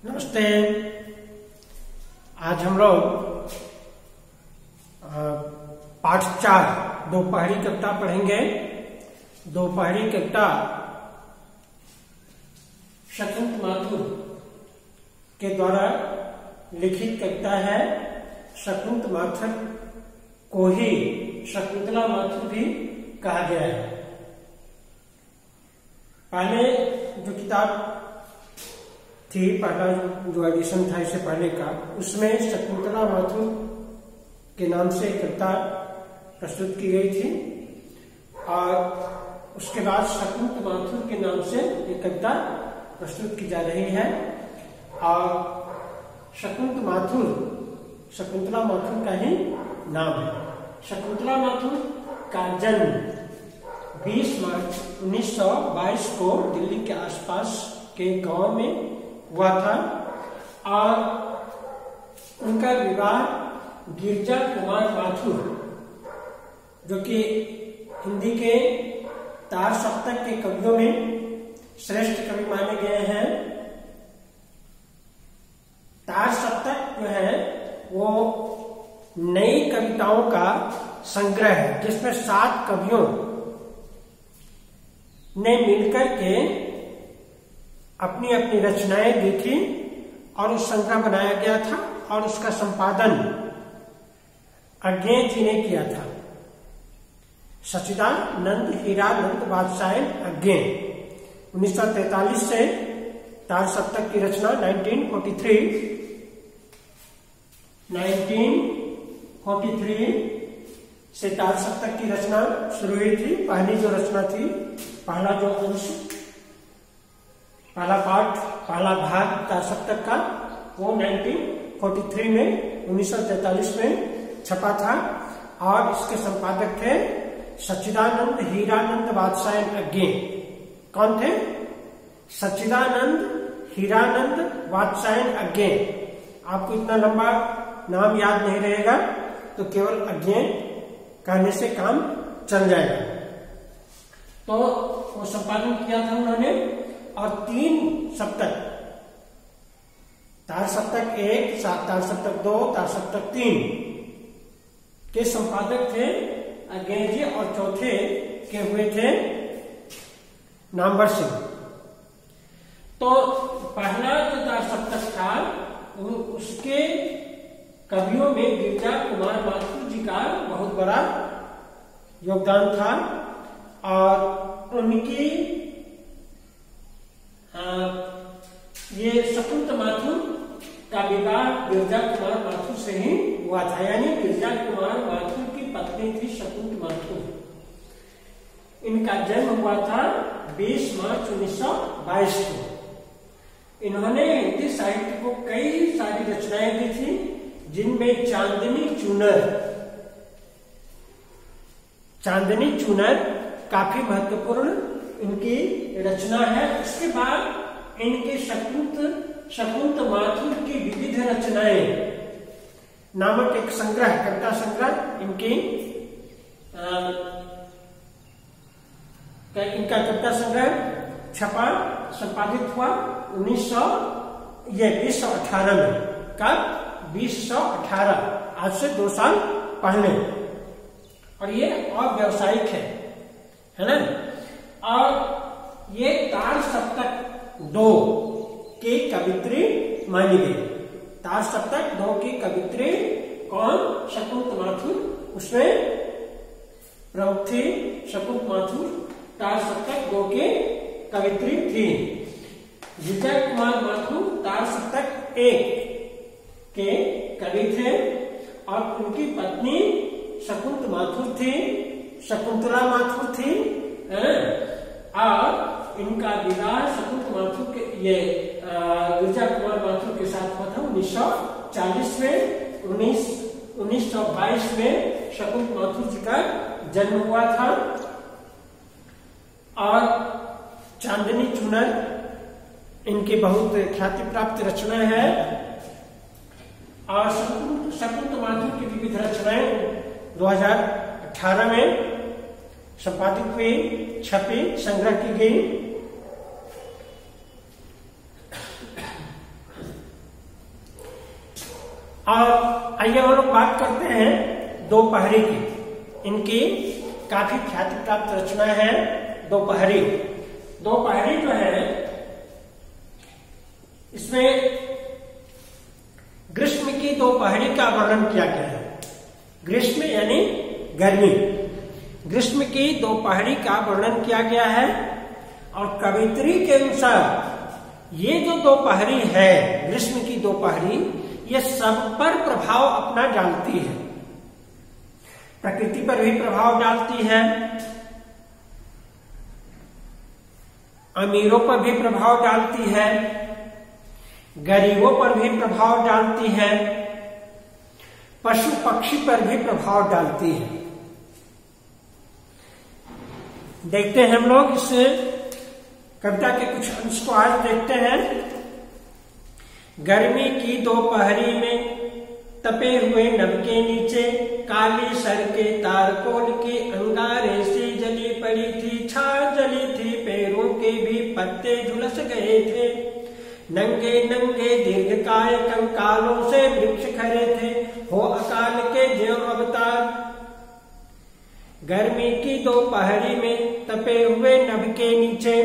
नमस्ते। आज हम लोग पाठ 4 दोपहरी कविता पढ़ेंगे। दोपहरी कविता शकुंत माथुर के द्वारा लिखित कविता है। शकुंत माथुर को ही शकुंतला माथुर भी कहा गया है। पहले जो किताब थी, पहला जो एडिशन था इससे पहले का, उसमें शकुंतला माथुर के नाम से कविता प्रस्तुत की गई थी और उसके बाद शकुंत माथुर के नाम से एक कविता प्रस्तुत की जा रही है। और शकुंत माथुर शकुंतला माथुर का ही नाम है। शकुंतला माथुर का जन्म 20 मार्च 1922 को दिल्ली के आसपास के गांव में हुआ था और उनका विवाह गिरजा कुमार माथुर, जो कि हिंदी के तार सप्तक के कवियों में श्रेष्ठ कवि माने गए हैं। तार सप्तक जो है वो नई कविताओं का संग्रह है, जिसमें 7 कवियों ने मिलकर के अपनी अपनी रचनाएं दी थी और उस संग्रह बनाया गया था और उसका संपादन अज्ञे जी ने किया था। सच्चिदानंद हीरानंद बादशाह अज्ञे 1943 से तार सप्तक की रचना 1943 से तार सप्तक की रचना शुरू हुई थी। पहली जो रचना थी, पहला जो अंश, पहला पाठ, पहला भाग तार सप्तक का, वो 1943 में 1943 में छपा था और इसके संपादक थे सच्चिदानंद हीरानंद बादशाह अज्ञे। कौन थे? सच्चिदानंद हीरानंद बादशाह अज्ञे। आपको इतना लंबा नाम याद नहीं रहेगा तो केवल अज्ञे कहने से काम चल जाएगा। तो वो संपादन किया था उन्होंने और 3 सप्तक, तार सप्तक 1, तार सप्तक 2, तार सप्तक 3 के संपादक थे अज्ञे जी और चौथे के हुए थे नामवर सिंह। तो पहला जो तार सप्तक था उसके कवियों में गिरजा कुमार माथुर जी का बहुत बड़ा योगदान था और उनकी ये शकुंत माथुर का विवाह गिरजा कुमार माथुर से ही हुआ था। यानी गिरजा कुमार माथुर की पत्नी थी शकुंत माथुर। इनका जन्म हुआ था 20 मार्च 1922 को। इन्होंने हिंदी साहित्य को कई सारी रचनाएं दी थी, जिनमें चांदनी चूनर काफी महत्वपूर्ण इनकी रचना है। उसके बाद इनके शकुंत माथुर की विविध रचनाएं नामक एक संग्रह, कविता संग्रह इनका कविता संग्रह छपा, संपादित हुआ 2018 में। कब? 2018, आज से 2 साल पहले। और ये अव्यावसायिक है ना। और ये तार सप्तक 2 की कवित्री मानी गई। तार सप्तक 2 की कवित्री कौन? शकुंत माथुर। उसमें प्रमुख थी शकुंत माथुर, तार सप्तक 2 की कवित्री थी। गिरजा कुमार माथुर तार सप्तक 1 के कवि थे और उनकी पत्नी शकुंत माथुर थी, शकुंतला माथुर थी। और इनका विवाह शकुंत माथुर के गिरजा कुमार माथुर के साथ हुआ था 1940 में। 1922 में शकुंत माथुर जी का जन्म हुआ था। और चांदनी चूनर इनकी बहुत ख्याति प्राप्त रचना है। और शकुंत माथुर की विविध रचनाएं 2018 में संपादित हुई, छपी, संग्रह की गई। और आइए हम लोग बात करते हैं दोपहरी की। इनकी काफी ख्याति प्राप्त रचना है दोपहरी। दोपहरी जो है इसमें ग्रीष्म की दोपहरी का वर्णन किया गया है। ग्रीष्म यानी गर्मी, ग्रीष्म की दोपहरी का वर्णन किया गया है। और कवित्री के अनुसार ये जो दोपहरी है, ग्रीष्म की दोपहरी, ये सब पर प्रभाव अपना डालती है। प्रकृति पर भी प्रभाव डालती है, अमीरों पर भी प्रभाव डालती है, गरीबों पर भी प्रभाव डालती है, पशु पक्षी पर भी प्रभाव डालती है। देखते हैं हम लोग इस कविता के कुछ अंश को आज देखते हैं। गर्मी की दोपहरी में तपे हुए नभ के नीचे काली सड़कें तारकोल के अंगारे से जली पड़ी थी, छाल जली थी, पेड़ों के भी पत्ते झुलस गए थे, नंगे नंगे दीर्घकाय कंकालों से वृक्ष खड़े थे, हो अकाल के ज्यों अवतार। गर्मी की दोपहरी में तपे हुए नभ के नीचे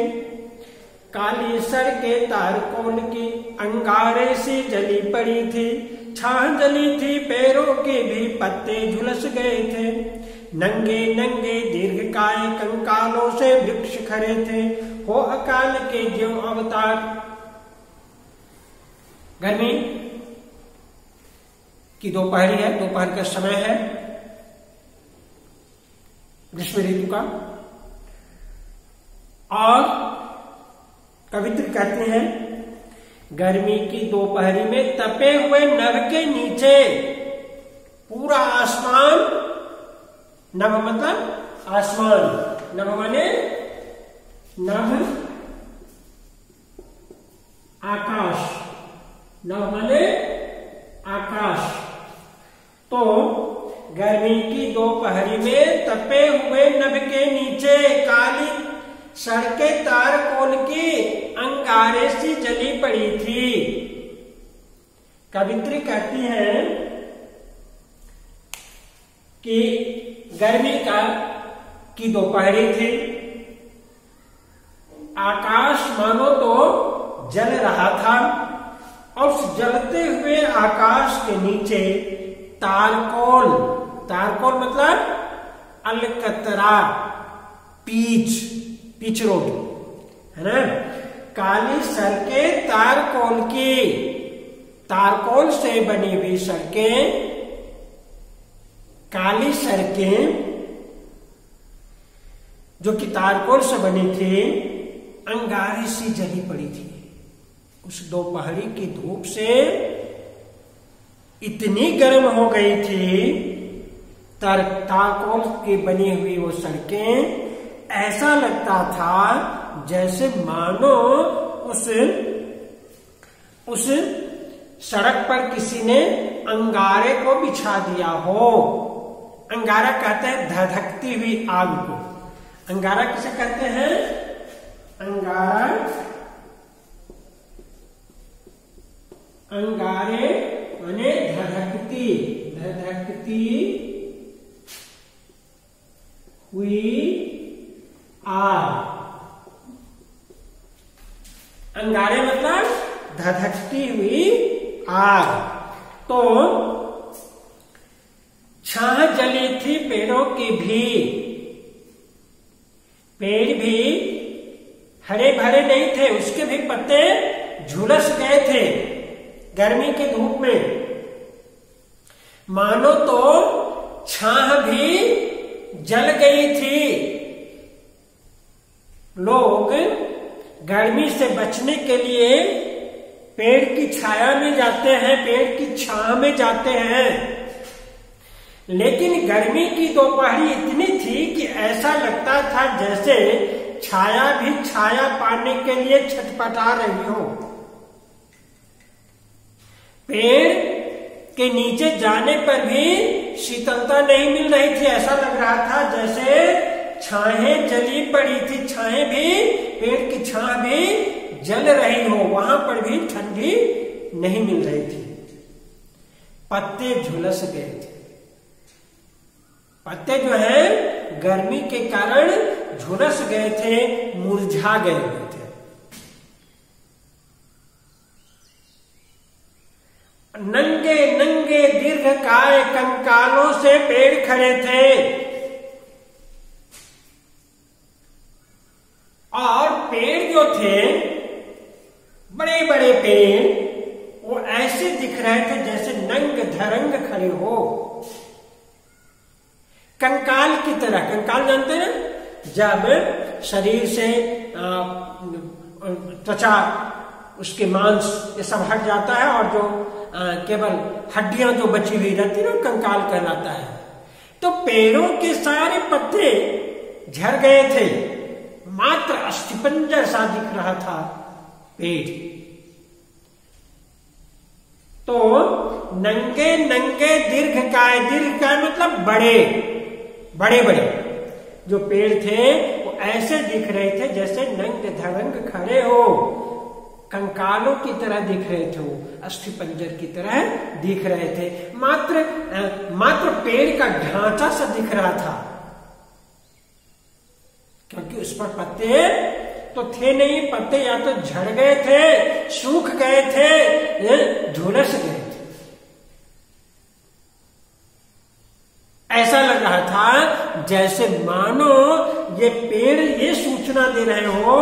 काली सड़कें तारकोल की अंगारे से जली पड़ी थी, छाह जली थी, पैरों के भी पत्ते झुलस गए थे, नंगे नंगे दीर्घकाय कंकालों से वृक्ष खड़े थे, हो अकाल के ज्यों अवतार। गर्मी की दोपहरी है, दोपहर का समय है ग्रीष्म ऋतु का। और कवित्री कहते हैं गर्मी की दोपहरी में तपे हुए नभ के नीचे पूरा आसमान, नभ मतलब आसमान, नभ माने नभ आकाश, नभ माने आकाश। तो गर्मी की दोपहरी में तपे हुए नभ के नीचे काली सड़कें तारकोल की अंगारे सी जली पड़ी थी। कवित्री कहती हैं कि गर्मी की दोपहरी थी, आकाश मानो तो जल रहा था, और उस जलते हुए आकाश के नीचे तारकोल, तारकोल मतलब अलकतरा, पीच रोड है ना, काली सड़कें तारकोल की, तारकोल से बनी हुई सड़कें, काली सड़कें जो कि तारकोल से बनी थी, अंगारे सी जली पड़ी थी। उस दोपहरी की धूप से इतनी गर्म हो गई थी, तारकोल की बनी हुई वो सड़कें ऐसा लगता था जैसे मानो उस सड़क पर किसी ने अंगारे को बिछा दिया हो। अंगारा कहते हैं धधकती हुई आग को। अंगारा किसे कहते हैं? अंगारा, अंगारे माने धधकती, धधकती हुई आग। अंगारे मतलब धधकती हुई आग। तो छाह जली थी पेड़ों की भी, पेड़ भी हरे भरे नहीं थे, उसके भी पत्ते झुलस गए थे गर्मी के धूप में, मानो तो छाह भी जल गई थी। लोग गर्मी से बचने के लिए पेड़ की छाया में जाते हैं, पेड़ की छांव में जाते हैं, लेकिन गर्मी की दोपहरी इतनी थी कि ऐसा लगता था जैसे छाया भी छाया पाने के लिए छटपटा रही हो। पेड़ के नीचे जाने पर भी शीतलता नहीं मिल रही थी, ऐसा लग रहा था जैसे छाहें जली पड़ी थी, छाहें भी, पेड़ की छां भी जल रही हो, वहां पर भी ठंडी नहीं मिल रही थी। पत्ते झुलस गए थे। पत्ते जो है गर्मी के कारण झुलस गए थे, मुरझा गए थे। नंगे नंगे दीर्घकाय कंकालों से पेड़ खड़े थे और पेड़ जो थे, बड़े बड़े पेड़, वो ऐसे दिख रहे थे जैसे नंग धरंग खड़े हो, कंकाल की तरह। कंकाल जानते हैं, जब शरीर से त्वचा, उसके मांस ये सब हट जाता है और जो केवल हड्डियां जो बची हुई रहती है, कंकाल कहलाता है। तो पेड़ों के सारे पत्ते झड़ गए थे, मात्र अस्थिपंजर सा दिख रहा था पेड़। तो नंगे नंगे दीर्घकाय, दीर्घकाय मतलब बड़े बड़े बड़े जो पेड़ थे वो ऐसे दिख रहे थे जैसे नंग धरंग खड़े हो, कंकालों की तरह दिख रहे थे, वो अस्थिपंजर की तरह दिख रहे थे। मात्र पेड़ का ढांचा सा दिख रहा था, क्योंकि उस पर पत्ते तो थे नहीं। पत्ते या तो झड़ गए थे, सूख गए थे, झुलस गए थे। ऐसा लग रहा था जैसे मानो ये पेड़ ये सूचना दे रहे हो,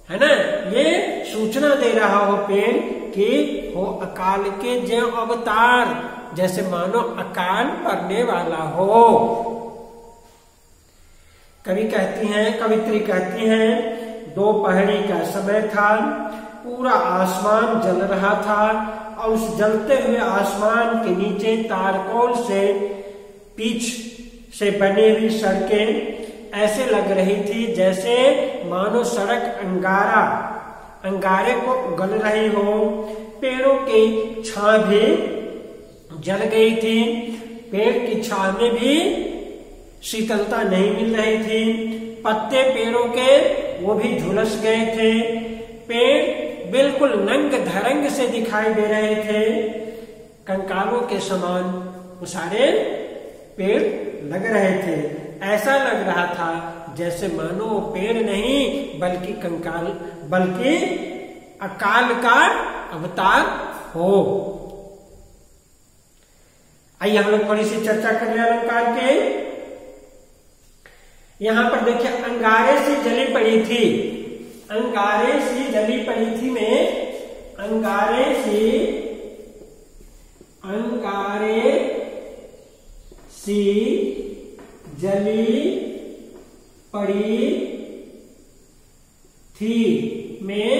है ना, ये सूचना दे रहा हो पेड़ कि हो अकाल के जो अवतार, जैसे मानो अकाल पड़ने वाला हो। कवि कहती हैं, कवित्री कहती हैं, दोपहरी का समय था, पूरा आसमान जल रहा था और उस जलते हुए आसमान के नीचे तारकोल से पीछ से बनी हुई सड़कें ऐसे लग रही थी जैसे मानो सड़क अंगारे को गल रही हो। पेड़ों की छां भी जल गई थी, पेड़ की छां में भी शीतलता नहीं मिल रही थी। पत्ते पेड़ों के वो भी झुलस गए थे, पेड़ बिल्कुल नंग धरंग से दिखाई दे रहे थे, कंकालों के समान वो सारे पेड़ लग रहे थे। ऐसा लग रहा था जैसे मानो वो पेड़ नहीं बल्कि कंकाल, बल्कि अकाल का अवतार हो। आइए हम लोग थोड़ी सी चर्चा कर ले अलंकार के। यहां पर देखिए, अंगारे से जली पड़ी थी, अंगारे से जली पड़ी थी में अंगारे से जली पड़ी थी में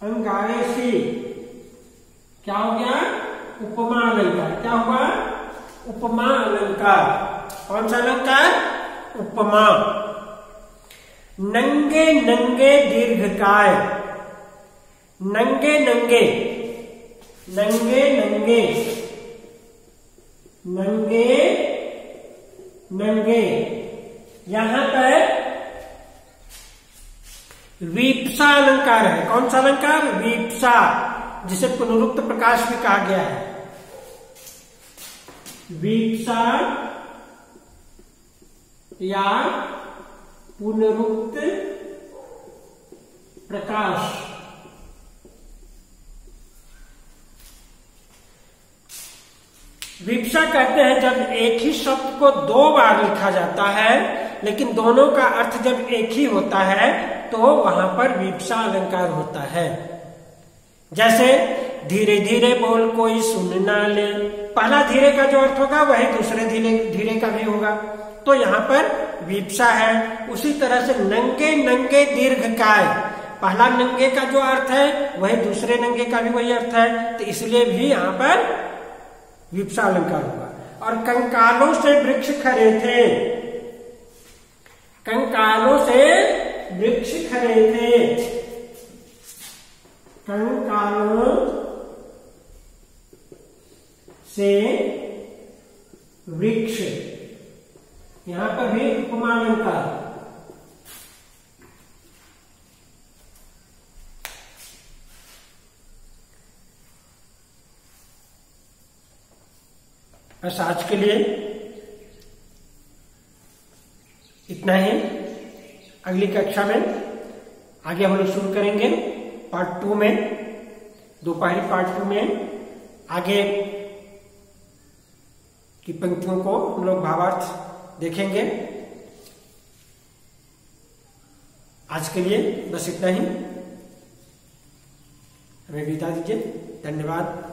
अंगारे से क्या हो गया? उपमा अलंकार। क्या हुआ? उपमा अलंकार। कौन सा अलंकार? उपमा। नंगे नंगे दीर्घकाय, नंगे नंगे, नंगे नंगे, नंगे नंगे, यहां पर वीप्सा अलंकार है। कौन सा अलंकार? वीप्सा, जिसे पुनरुक्त प्रकाश भी कहा गया है। वीप्सा या पुनरुक्त प्रकाश। विप्सा कहते हैं जब एक ही शब्द को दो बार लिखा जाता है लेकिन दोनों का अर्थ जब एक ही होता है तो वहां पर विप्सा अलंकार होता है। जैसे धीरे धीरे बोल कोई सुन ना ले, पहला धीरे का जो अर्थ होगा वही दूसरे धीरे का भी होगा, तो यहाँ पर विप्सा है। उसी तरह से नंगे नंगे दीर्घकाय, पहला नंगे का जो अर्थ है वही दूसरे नंगे का भी वही अर्थ है, तो इसलिए भी यहाँ पर विप्सा अलंकार होगा। और कंकालों से वृक्ष खड़े थे, कंकालों से वृक्ष खड़े थे, कंकालों से वृक्ष, यहां पर भी उपमा अलंकार। बस आज के लिए इतना ही। अगली कक्षा में आगे हम लोग शुरू करेंगे पार्ट 2 में, दोपहरी पार्ट 2 में आगे की पंक्तियों को हम लोग भावार्थ देखेंगे। आज के लिए बस इतना ही, हमें विदा दीजिए। धन्यवाद।